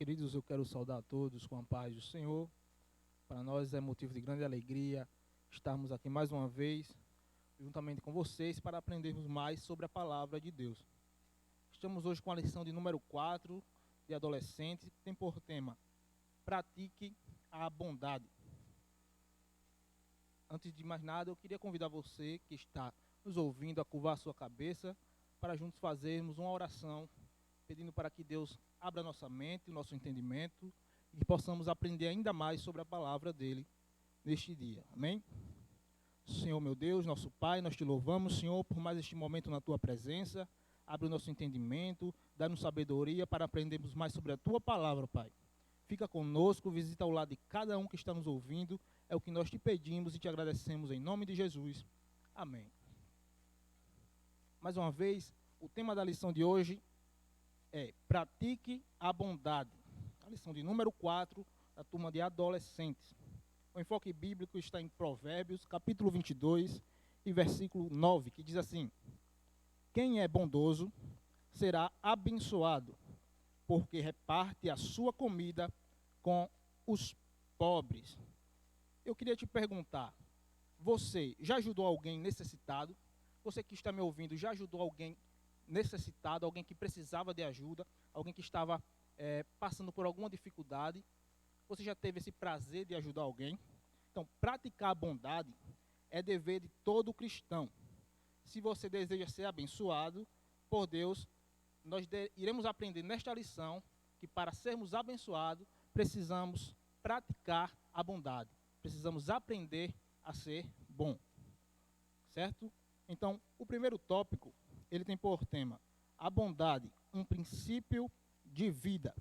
Queridos, eu quero saudar a todos com a paz do Senhor. Para nós é motivo de grande alegria estarmos aqui mais uma vez, juntamente com vocês, para aprendermos mais sobre a palavra de Deus. Estamos hoje com a lição de número 4 de adolescentes, que tem por tema: pratique a bondade. Antes de mais nada, eu queria convidar você que está nos ouvindo a curvar a sua cabeça para juntos fazermos uma oração, pedindo para que Deus abra nossa mente, o nosso entendimento, e que possamos aprender ainda mais sobre a palavra dele neste dia. Amém? Senhor meu Deus, nosso Pai, nós te louvamos, Senhor, por mais este momento na tua presença. Abre o nosso entendimento, dá-nos sabedoria para aprendermos mais sobre a tua palavra, Pai. Fica conosco, visita ao lado de cada um que está nos ouvindo. É o que nós te pedimos e te agradecemos em nome de Jesus. Amém. Mais uma vez, o tema da lição de hoje é: pratique a bondade. A lição de número 4 da turma de adolescentes. O enfoque bíblico está em Provérbios, capítulo 22 e versículo 9, que diz assim: quem é bondoso será abençoado, porque reparte a sua comida com os pobres. Eu queria te perguntar, você já ajudou alguém necessitado? Você que está me ouvindo, já ajudou alguém necessitado, alguém que precisava de ajuda, alguém que estava passando por alguma dificuldade? Você já teve esse prazer de ajudar alguém? Então, praticar a bondade é dever de todo cristão. Se você deseja ser abençoado por Deus, nós iremos aprender nesta lição que para sermos abençoados, precisamos praticar a bondade. Precisamos aprender a ser bom. Certo? Então, o primeiro tópico, ele tem por tema: a bondade, um princípio de vida.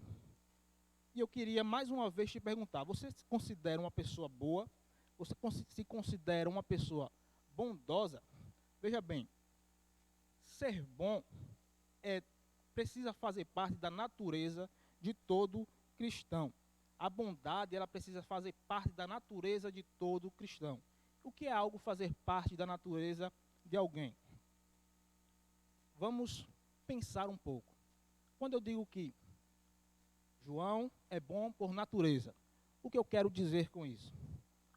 E eu queria mais uma vez te perguntar: você se considera uma pessoa boa? Você se considera uma pessoa bondosa? Veja bem, ser bom precisa fazer parte da natureza de todo cristão. A bondade, ela precisa fazer parte da natureza de todo cristão. O que é algo fazer parte da natureza de alguém? Vamos pensar um pouco. Quando eu digo que João é bom por natureza, o que eu quero dizer com isso?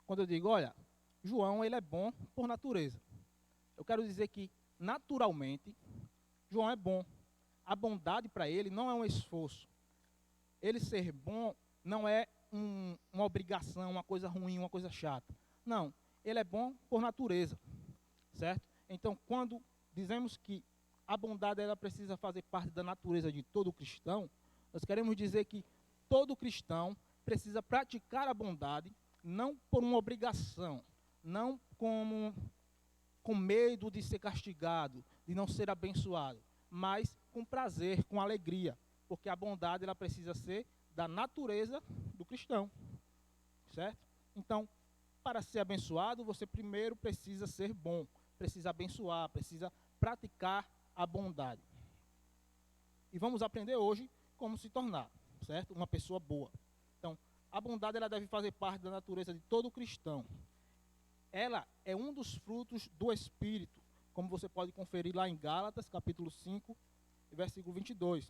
Quando eu digo, olha, João ele é bom por natureza, eu quero dizer que naturalmente João é bom. A bondade para ele não é um esforço. Ele ser bom não é uma obrigação, uma coisa ruim, uma coisa chata. Não, ele é bom por natureza, certo? Então, quando dizemos que a bondade ela precisa fazer parte da natureza de todo cristão, nós queremos dizer que todo cristão precisa praticar a bondade, não por uma obrigação, não com medo de ser castigado, de não ser abençoado, mas com prazer, com alegria, porque a bondade ela precisa ser da natureza do cristão, certo? Então, para ser abençoado, você primeiro precisa ser bom, precisa abençoar, precisa praticar a bondade. E vamos aprender hoje como se tornar, certo? Uma pessoa boa. Então, a bondade ela deve fazer parte da natureza de todo cristão. Ela é um dos frutos do Espírito, como você pode conferir lá em Gálatas, capítulo 5, versículo 22.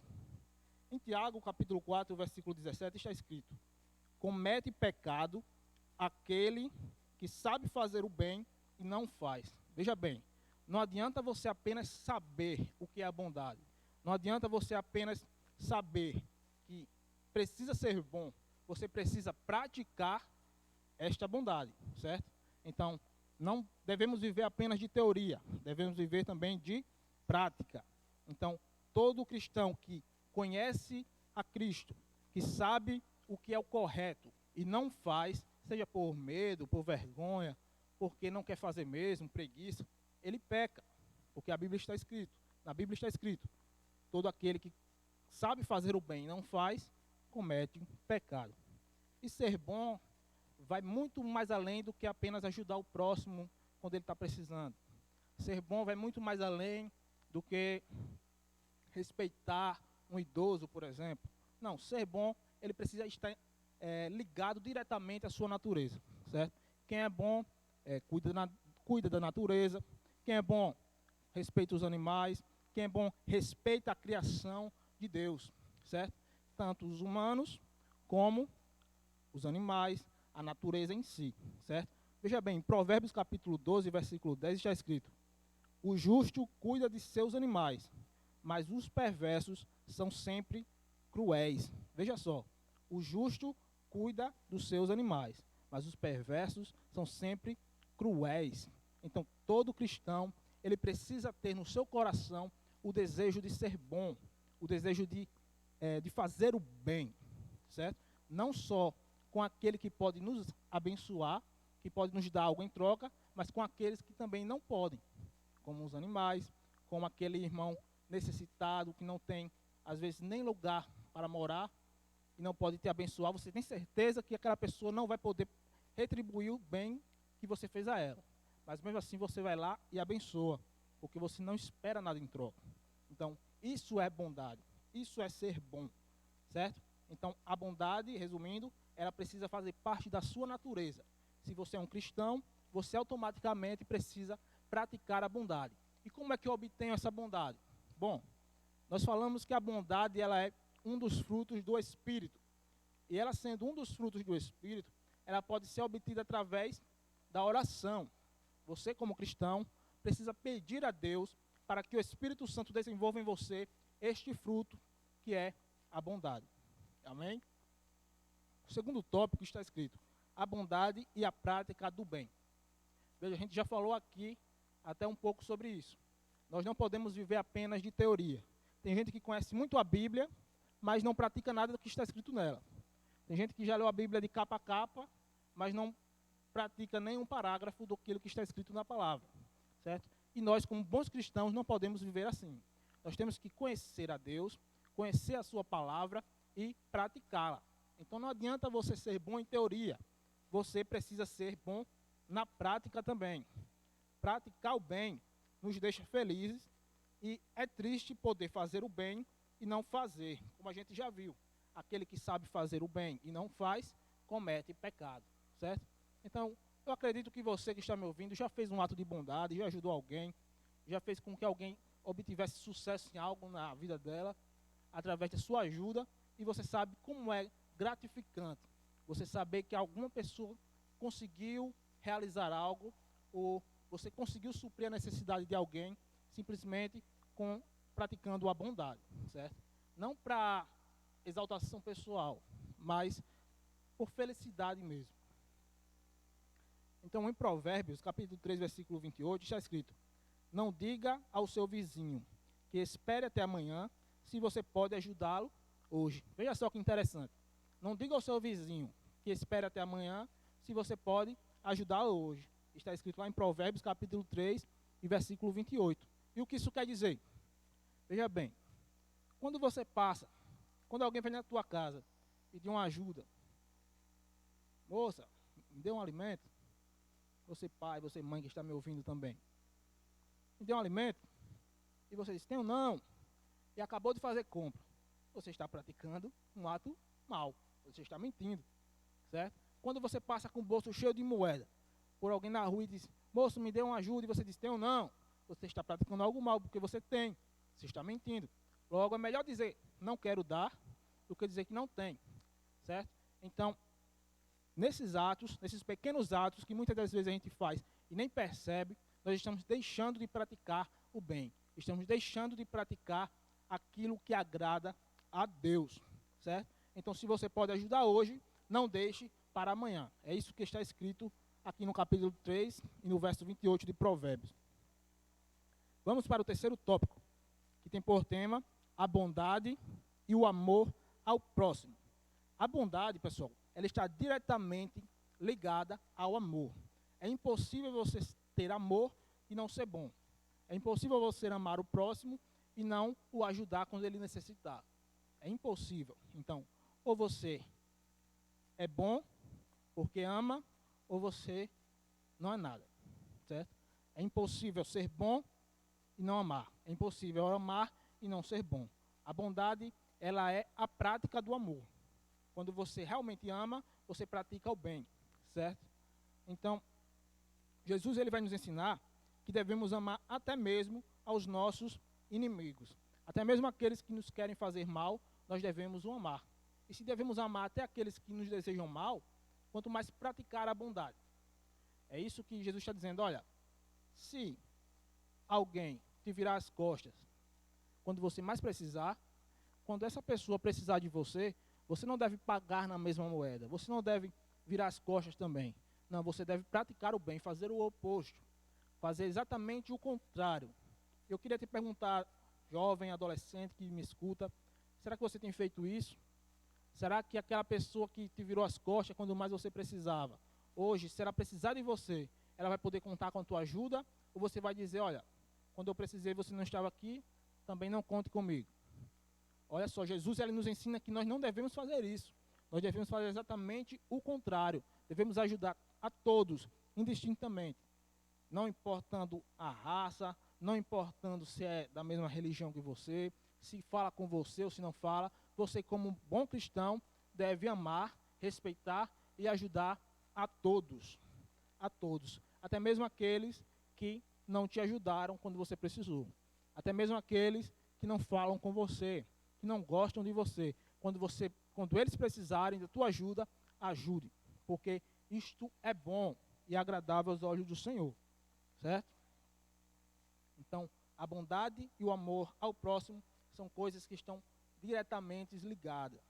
Em Tiago, capítulo 4, versículo 17, está escrito: comete pecado aquele que sabe fazer o bem e não faz. Veja bem, não adianta você apenas saber o que é a bondade. Não adianta você apenas saber que precisa ser bom. Você precisa praticar esta bondade, certo? Então, não devemos viver apenas de teoria. Devemos viver também de prática. Então, todo cristão que conhece a Cristo, que sabe o que é o correto e não faz, seja por medo, por vergonha, porque não quer fazer mesmo, preguiça, ele peca, porque a Bíblia está escrito. Na Bíblia está escrito: todo aquele que sabe fazer o bem e não faz, comete pecado. E ser bom vai muito mais além do que apenas ajudar o próximo quando ele está precisando. Ser bom vai muito mais além do que respeitar um idoso, por exemplo. Não, ser bom, ele precisa estar ligado diretamente à sua natureza, certo? Quem é bom, cuida da natureza. Quem é bom, respeita os animais. Quem é bom, respeita a criação de Deus, certo? Tanto os humanos como os animais, a natureza em si, certo? Veja bem, em Provérbios capítulo 12, versículo 10, está escrito: o justo cuida de seus animais, mas os perversos são sempre cruéis. Veja só, o justo cuida dos seus animais, mas os perversos são sempre cruéis. Então, todo cristão, ele precisa ter no seu coração o desejo de ser bom, o desejo de fazer o bem, certo? Não só com aquele que pode nos abençoar, que pode nos dar algo em troca, mas com aqueles que também não podem, como os animais, como aquele irmão necessitado que não tem, às vezes, nem lugar para morar e não pode te abençoar. Você tem certeza que aquela pessoa não vai poder retribuir o bem que você fez a ela. Mas mesmo assim você vai lá e abençoa, porque você não espera nada em troca. Então, isso é bondade, isso é ser bom, certo? Então, a bondade, resumindo, ela precisa fazer parte da sua natureza. Se você é um cristão, você automaticamente precisa praticar a bondade. E como é que eu obtenho essa bondade? Bom, nós falamos que a bondade ela é um dos frutos do Espírito. E ela sendo um dos frutos do Espírito, ela pode ser obtida através da oração. Você, como cristão, precisa pedir a Deus para que o Espírito Santo desenvolva em você este fruto que é a bondade. Amém? O segundo tópico está escrito: a bondade e a prática do bem. Veja, a gente já falou aqui até um pouco sobre isso. Nós não podemos viver apenas de teoria. Tem gente que conhece muito a Bíblia, mas não pratica nada do que está escrito nela. Tem gente que já leu a Bíblia de capa a capa, mas não pratica nenhum parágrafo do que está escrito na palavra, certo? E nós, como bons cristãos, não podemos viver assim. Nós temos que conhecer a Deus, conhecer a sua palavra e praticá-la. Então não adianta você ser bom em teoria, você precisa ser bom na prática também. Praticar o bem nos deixa felizes e é triste poder fazer o bem e não fazer, como a gente já viu. Aquele que sabe fazer o bem e não faz, comete pecado, certo? Então, eu acredito que você que está me ouvindo já fez um ato de bondade, já ajudou alguém, já fez com que alguém obtivesse sucesso em algo na vida dela, através da sua ajuda, e você sabe como é gratificante você saber que alguma pessoa conseguiu realizar algo, ou você conseguiu suprir a necessidade de alguém, simplesmente praticando a bondade, certo? Não para exaltação pessoal, mas por felicidade mesmo. Então, em Provérbios, capítulo 3, versículo 28, está escrito: não diga ao seu vizinho que espere até amanhã, se você pode ajudá-lo hoje. Veja só que interessante. Não diga ao seu vizinho que espere até amanhã, se você pode ajudá-lo hoje. Está escrito lá em Provérbios, capítulo 3, e versículo 28. E o que isso quer dizer? Veja bem, quando alguém vem na tua casa pedir uma ajuda, moça, me dê um alimento. Você pai, você mãe que está me ouvindo também, me dê um alimento, e você diz, tenho não, e acabou de fazer compra. Você está praticando um ato mau, você está mentindo, certo? Quando você passa com o bolso cheio de moeda, por alguém na rua e diz, moço, me dê uma ajuda, e você diz, tenho não, você está praticando algo mal, porque você tem, você está mentindo. Logo, é melhor dizer, não quero dar, do que dizer que não tem, certo? Então, nesses atos, nesses pequenos atos que muitas das vezes a gente faz e nem percebe, nós estamos deixando de praticar o bem. Estamos deixando de praticar aquilo que agrada a Deus, certo? Então, se você pode ajudar hoje, não deixe para amanhã. É isso que está escrito aqui no capítulo 3 e no verso 28 de Provérbios. Vamos para o terceiro tópico, que tem por tema a bondade e o amor ao próximo. A bondade, pessoal, ela está diretamente ligada ao amor. É impossível você ter amor e não ser bom. É impossível você amar o próximo e não o ajudar quando ele necessitar. É impossível. Então, ou você é bom porque ama, ou você não é nada, certo? É impossível ser bom e não amar. É impossível amar e não ser bom. A bondade, ela é a prática do amor. Quando você realmente ama, você pratica o bem, certo? Então, Jesus ele vai nos ensinar que devemos amar até mesmo aos nossos inimigos. Até mesmo aqueles que nos querem fazer mal, nós devemos o amar. E se devemos amar até aqueles que nos desejam mal, quanto mais praticar a bondade. É isso que Jesus está dizendo. Olha, se alguém te virar as costas quando você mais precisar, quando essa pessoa precisar de você, você não deve pagar na mesma moeda. Você não deve virar as costas também. Não, você deve praticar o bem, fazer o oposto. Fazer exatamente o contrário. Eu queria te perguntar, jovem, adolescente que me escuta, será que você tem feito isso? Será que aquela pessoa que te virou as costas quando mais você precisava, hoje, se ela precisar de você, ela vai poder contar com a tua ajuda? Ou você vai dizer, olha, quando eu precisei você não estava aqui, também não conte comigo. Olha só, Jesus ele nos ensina que nós não devemos fazer isso. Nós devemos fazer exatamente o contrário. Devemos ajudar a todos, indistintamente. Não importando a raça, não importando se é da mesma religião que você, se fala com você ou se não fala. Você, como um bom cristão, deve amar, respeitar e ajudar a todos. A todos. Até mesmo aqueles que não te ajudaram quando você precisou. Até mesmo aqueles que não falam com você, que não gostam de você. Quando eles precisarem da tua ajuda, ajude. Porque isto é bom e agradável aos olhos do Senhor. Certo? Então, a bondade e o amor ao próximo são coisas que estão diretamente ligadas.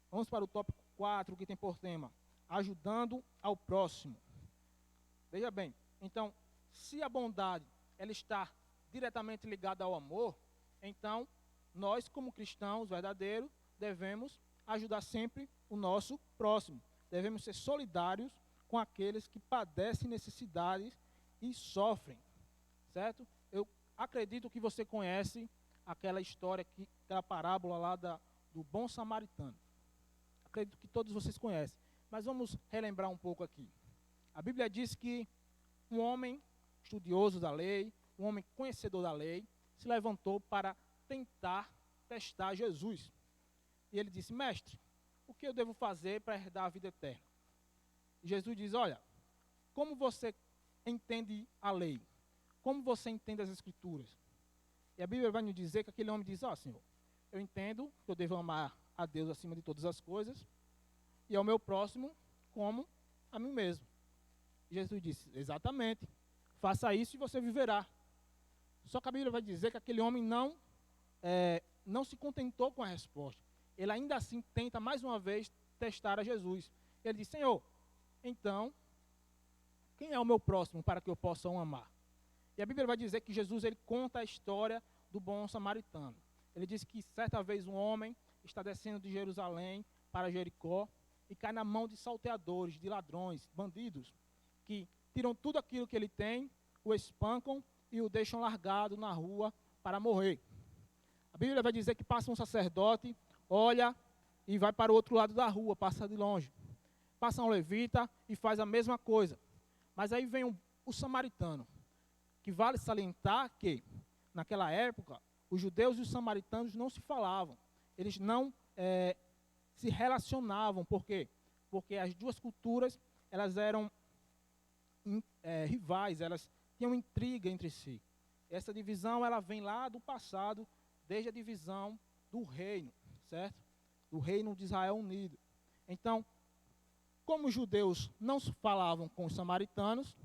Vamos para o tópico 4, que tem por tema ajudando ao próximo. Veja bem, então, se a bondade ela está diretamente ligada ao amor, então, nós como cristãos verdadeiros devemos ajudar sempre o nosso próximo. Devemos ser solidários com aqueles que padecem necessidades e sofrem, certo? Eu acredito que você conhece aquela história, aquela parábola lá do bom samaritano. Acredito que todos vocês conhecem, mas vamos relembrar um pouco aqui. A Bíblia diz que um homem estudioso da lei, um homem conhecedor da lei, se levantou para tentar testar Jesus. E ele disse, mestre, o que eu devo fazer para herdar a vida eterna? E Jesus diz, olha, como você entende a lei? Como você entende as escrituras? E a Bíblia vai nos dizer que aquele homem diz, Senhor, eu entendo que eu devo amar a Deus acima de todas as coisas e ao meu próximo como a mim mesmo. E Jesus disse, exatamente, faça isso e você viverá. Só que a Bíblia vai dizer que aquele homem não se contentou com a resposta. Ele ainda assim tenta mais uma vez testar a Jesus. Ele diz, Senhor, então, quem é o meu próximo para que eu possa o amar? E a Bíblia vai dizer que Jesus ele conta a história do bom samaritano. Ele diz que certa vez um homem está descendo de Jerusalém para Jericó e cai na mão de salteadores, de ladrões, bandidos, que tiram tudo aquilo que ele tem, o espancam e o deixam largado na rua para morrer. A Bíblia vai dizer que passa um sacerdote, olha e vai para o outro lado da rua, passa de longe. Passa um levita e faz a mesma coisa. Mas aí vem o samaritano, que vale salientar que, naquela época, os judeus e os samaritanos não se falavam. Eles não se relacionavam. Por quê? Porque as duas culturas, elas eram rivais, elas tinham intriga entre si. Essa divisão, ela vem lá do passado, desde a divisão do reino, certo? Do reino de Israel unido. Então, como os judeus não se falavam com os samaritanos,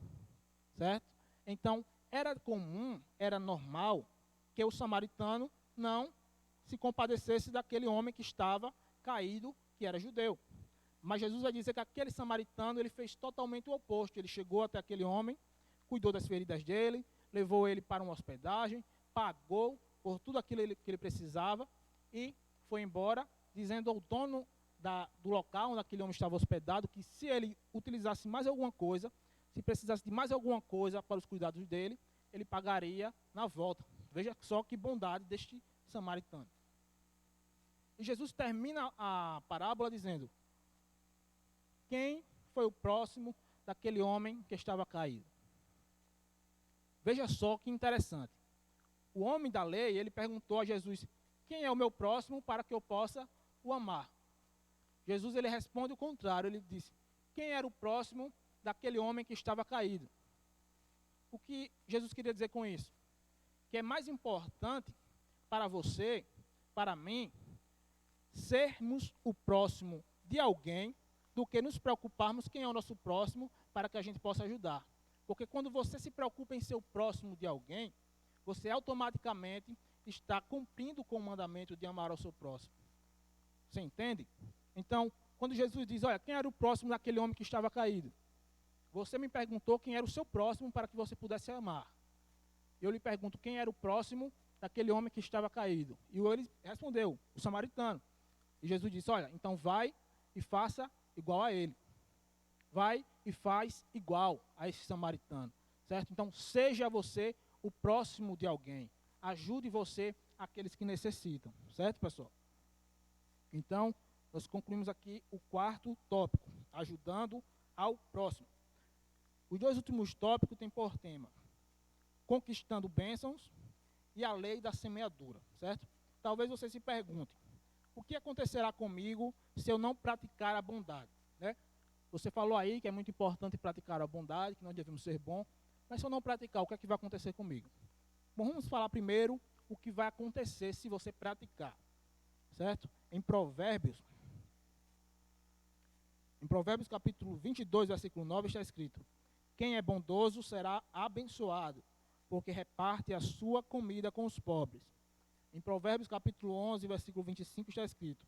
certo? Então, era comum, era normal que o samaritano não se compadecesse daquele homem que estava caído, que era judeu. Mas Jesus vai dizer que aquele samaritano, ele fez totalmente o oposto. Ele chegou até aquele homem, cuidou das feridas dele, levou ele para uma hospedagem, pagou por tudo aquilo que ele precisava e foi embora, dizendo ao dono do local onde aquele homem estava hospedado que se ele utilizasse mais alguma coisa, se precisasse de mais alguma coisa para os cuidados dele, ele pagaria na volta. Veja só que bondade deste samaritano. E Jesus termina a parábola dizendo, quem foi o próximo daquele homem que estava caído? Veja só que interessante. O homem da lei, ele perguntou a Jesus, quem é o meu próximo para que eu possa o amar? Jesus, ele responde o contrário, ele disse, quem era o próximo daquele homem que estava caído? O que Jesus queria dizer com isso? Que é mais importante para você, para mim, sermos o próximo de alguém do que nos preocuparmos quem é o nosso próximo para que a gente possa ajudar. Porque quando você se preocupa em ser o próximo de alguém, você automaticamente está cumprindo com o mandamento de amar ao seu próximo. Você entende? Então, quando Jesus diz, olha, quem era o próximo daquele homem que estava caído? Você me perguntou quem era o seu próximo para que você pudesse amar. Eu lhe pergunto quem era o próximo daquele homem que estava caído. E ele respondeu, o samaritano. E Jesus disse, olha, então vai e faça igual a ele. Vai e faz igual a esse samaritano. Certo? Então, seja você o próximo de alguém. Ajude você aqueles que necessitam. Certo, pessoal? Então, nós concluímos aqui o quarto tópico, ajudando ao próximo. Os dois últimos tópicos têm por tema conquistando bênçãos e a lei da semeadura, certo? Talvez você se pergunte, o que acontecerá comigo se eu não praticar a bondade, né? Você falou aí que é muito importante praticar a bondade, que nós devemos ser bons, mas se eu não praticar, o que é que vai acontecer comigo? Bom, vamos falar primeiro o que vai acontecer se você praticar, certo? Em Provérbios capítulo 22, versículo 9, está escrito, quem é bondoso será abençoado, porque reparte a sua comida com os pobres. Em Provérbios capítulo 11, versículo 25, está escrito,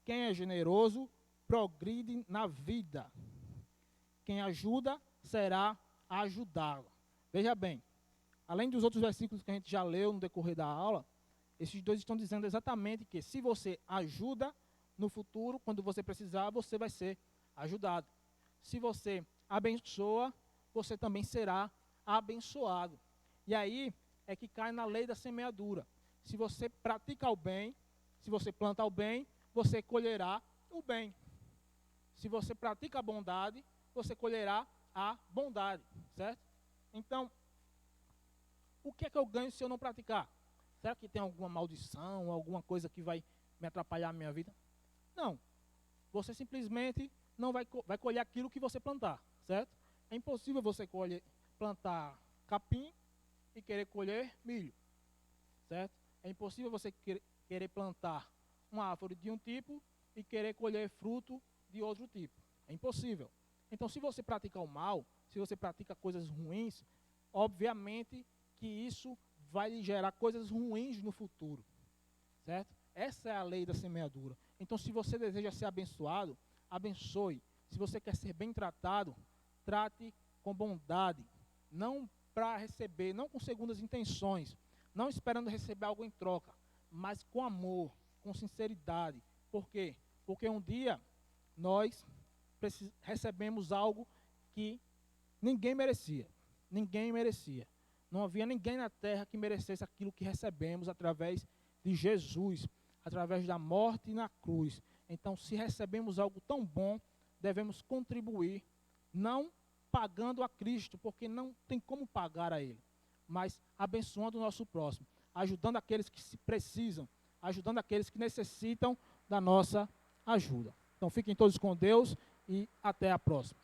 quem é generoso progride na vida. Quem ajuda será ajudado. Veja bem, além dos outros versículos que a gente já leu no decorrer da aula, esses dois estão dizendo exatamente que se você ajuda no futuro, quando você precisar, você vai ser ajudado. Se você abençoa, você também será abençoado. E aí é que cai na lei da semeadura. Se você pratica o bem, se você planta o bem, você colherá o bem. Se você pratica a bondade, você colherá a bondade, certo? Então, o que é que eu ganho se eu não praticar? Será que tem alguma maldição, alguma coisa que vai me atrapalhar a minha vida? Não. Você simplesmente não vai colher aquilo que você plantar, certo? É impossível você plantar capim e querer colher milho, certo? É impossível você querer plantar uma árvore de um tipo e querer colher fruto de outro tipo. É impossível. Então, se você pratica o mal, se você pratica coisas ruins, obviamente que isso vai lhe gerar coisas ruins no futuro, certo? Essa é a lei da semeadura. Então, se você deseja ser abençoado, abençoe. Se você quer ser bem tratado, trate com bondade, não para receber, não com segundas intenções, não esperando receber algo em troca, mas com amor, com sinceridade. Por quê? Porque um dia nós recebemos algo que ninguém merecia. Ninguém merecia. Não havia ninguém na terra que merecesse aquilo que recebemos através de Jesus, através da morte na cruz. Então, se recebemos algo tão bom, devemos contribuir, não pagando a Cristo, porque não tem como pagar a Ele, mas abençoando o nosso próximo, ajudando aqueles que se precisam, ajudando aqueles que necessitam da nossa ajuda. Então, fiquem todos com Deus e até a próxima.